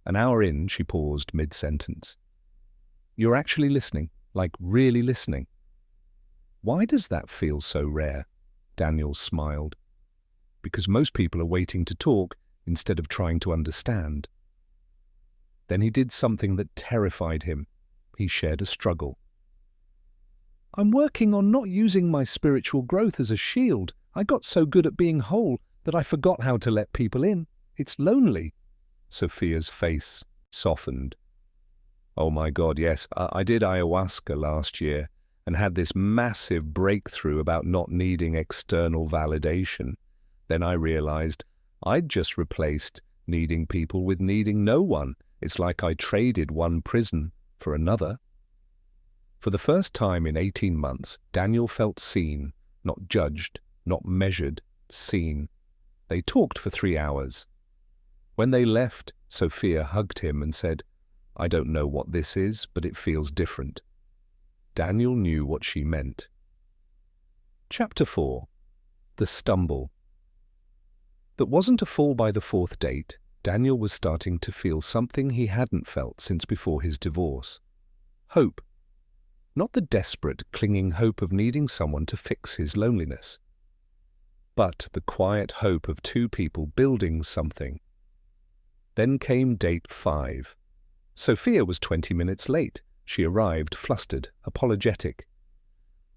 An hour in, she paused mid-sentence. You're actually listening, like really listening. Why does that feel so rare? Daniel smiled. Because most people are waiting to talk instead of trying to understand. Then he did something that terrified him. He shared a struggle. I'm working on not using my spiritual growth as a shield. I got so good at being whole that I forgot how to let people in. It's lonely. Sophia's face softened. Oh my God, yes, I did ayahuasca last year and had this massive breakthrough about not needing external validation. Then I realized I'd just replaced needing people with needing no one. It's like I traded one prison for another. For the first time in 18 months, Daniel felt seen, not judged, not measured, seen. They talked for 3 hours. When they left, Sophia hugged him and said, I don't know what this is, but it feels different. Daniel knew what she meant. Chapter 4. The Stumble. That wasn't a fall by the 4th date. Daniel was starting to feel something he hadn't felt since before his divorce. Hope. Not the desperate, clinging hope of needing someone to fix his loneliness, but the quiet hope of two people building something. Then came date 5. Sophia was 20 minutes late. She arrived flustered, apologetic.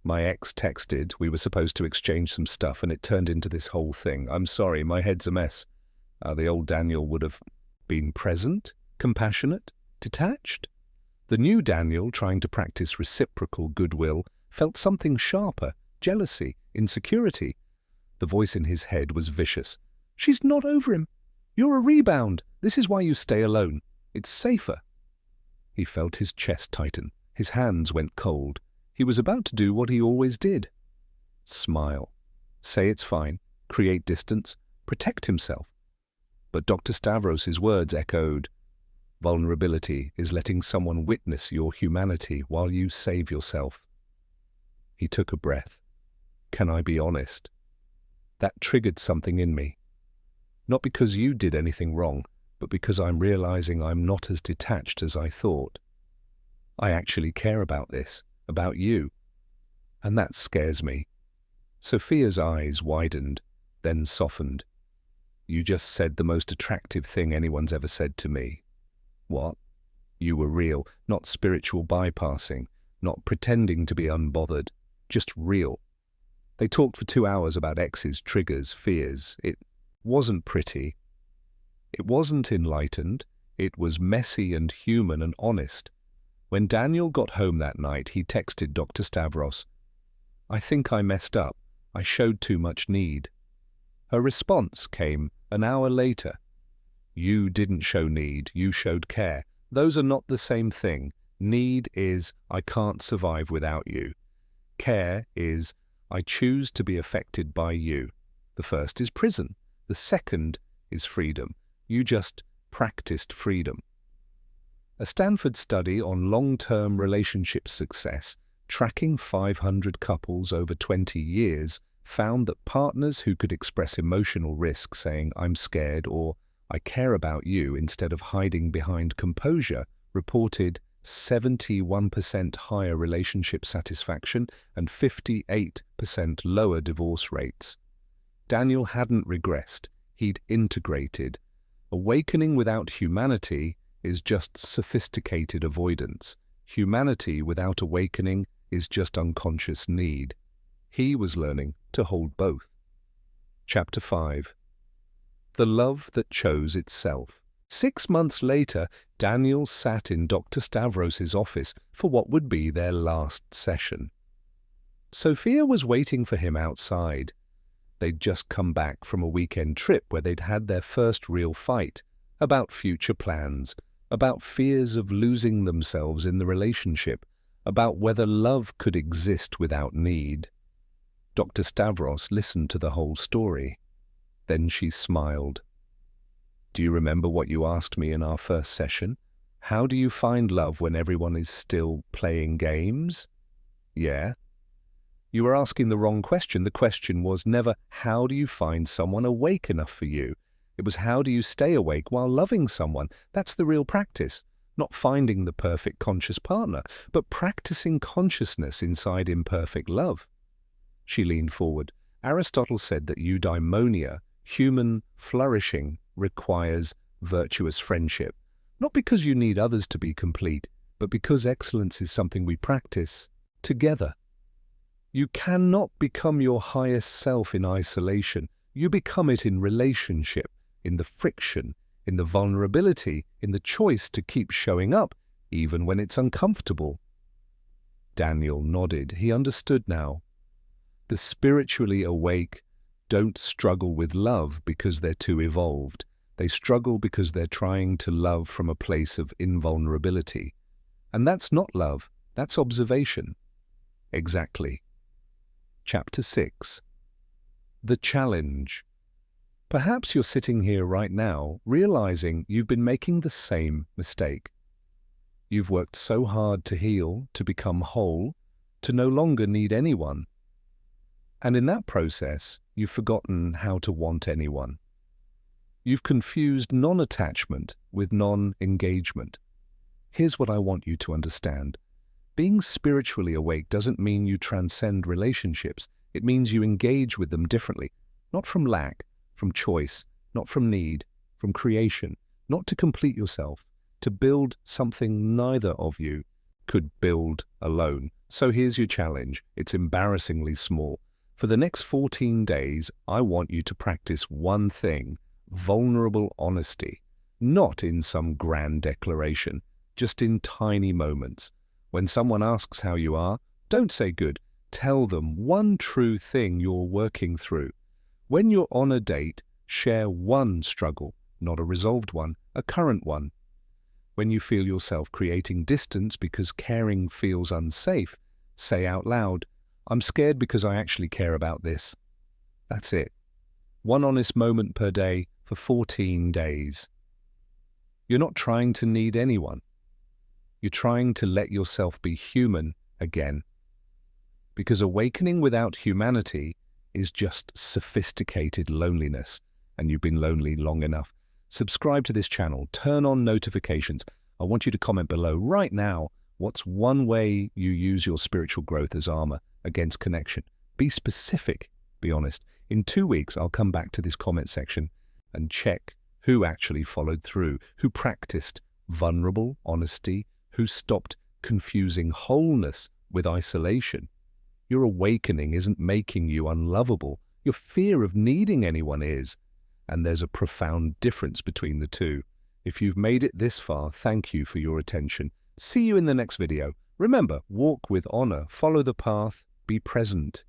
My ex texted, we were supposed to exchange some stuff and it turned into this whole thing. I'm sorry, my head's a mess. The old Daniel would have been present, compassionate, detached. The new Daniel, trying to practice reciprocal goodwill, felt something sharper, jealousy, insecurity. The voice in his head was vicious. She's not over him. You're a rebound. This is why you stay alone. It's safer. He felt his chest tighten. His hands went cold. He was about to do what he always did. Smile. Say it's fine. Create distance. Protect himself. But Dr. Stavros's words echoed. Vulnerability is letting someone witness your humanity while you save yourself. He took a breath. Can I be honest? That triggered something in me. Not because you did anything wrong, but because I'm realizing I'm not as detached as I thought. I actually care about this, about you. And that scares me. Sophia's eyes widened, then softened. You just said the most attractive thing anyone's ever said to me. What? You were real, not spiritual bypassing, not pretending to be unbothered, just real. They talked for 2 hours about exes, triggers, fears. It wasn't pretty. It wasn't enlightened. It was messy and human and honest. When Daniel got home that night, he texted Dr. Stavros, I think I messed up. I showed too much need. Her response came an hour later. You didn't show need, you showed care. Those are not the same thing. Need is, I can't survive without you. Care is, I choose to be affected by you. The first is prison. The second is freedom. You just practiced freedom. A Stanford study on long-term relationship success, tracking 500 couples over 20 years, found that partners who could express emotional risk saying, I'm scared or I care about you instead of hiding behind composure, reported 71% higher relationship satisfaction and 58% lower divorce rates. Daniel hadn't regressed, he'd integrated. Awakening without humanity is just sophisticated avoidance. Humanity without awakening is just unconscious need. He was learning to hold both. Chapter 5. The Love That Chose Itself. 6 months later, Daniel sat in Dr. Stavros's office for what would be their last session. Sophia was waiting for him outside. They'd just come back from a weekend trip where they'd had their first real fight, about future plans, about fears of losing themselves in the relationship, about whether love could exist without need. Dr. Stavros listened to the whole story. Then she smiled. Do you remember what you asked me in our first session? How do you find love when everyone is still playing games? Yeah. You were asking the wrong question. The question was never, how do you find someone awake enough for you? It was how do you stay awake while loving someone? That's the real practice. Not finding the perfect conscious partner, but practicing consciousness inside imperfect love. She leaned forward. Aristotle said that eudaimonia, human flourishing, requires virtuous friendship. Not because you need others to be complete, but because excellence is something we practice together. You cannot become your highest self in isolation. You become it in relationship, in the friction, in the vulnerability, in the choice to keep showing up, even when it's uncomfortable. Daniel nodded. He understood now. The spiritually awake don't struggle with love because they're too evolved. They struggle because they're trying to love from a place of invulnerability. And that's not love, that's observation. Exactly. Chapter 6. The challenge. Perhaps you're sitting here right now realizing you've been making the same mistake. You've worked so hard to heal, to become whole, to no longer need anyone. And in that process, you've forgotten how to want anyone. You've confused non-attachment with non-engagement. Here's what I want you to understand. Being spiritually awake doesn't mean you transcend relationships. It means you engage with them differently, not from lack, from choice, not from need, from creation, not to complete yourself, to build something neither of you could build alone. So here's your challenge. It's embarrassingly small. For the next 14 days, I want you to practice one thing: vulnerable honesty, not in some grand declaration, just in tiny moments. When someone asks how you are, don't say good. Tell them one true thing you're working through. When you're on a date, share one struggle, not a resolved one, a current one. When you feel yourself creating distance because caring feels unsafe, say out loud, I'm scared because I actually care about this. That's it. One honest moment per day for 14 days. You're not trying to need anyone. You're trying to let yourself be human again. Because awakening without humanity is just sophisticated loneliness, and you've been lonely long enough. Subscribe to this channel, turn on notifications. I want you to comment below right now, what's one way you use your spiritual growth as armor against connection? Be specific, be honest. In 2 weeks, I'll come back to this comment section and check who actually followed through, who practiced vulnerable honesty, who stopped confusing wholeness with isolation. Your awakening isn't making you unlovable. Your fear of needing anyone is. And there's a profound difference between the two. If you've made it this far, thank you for your attention. See you in the next video. Remember, walk with honor, follow the path, be present.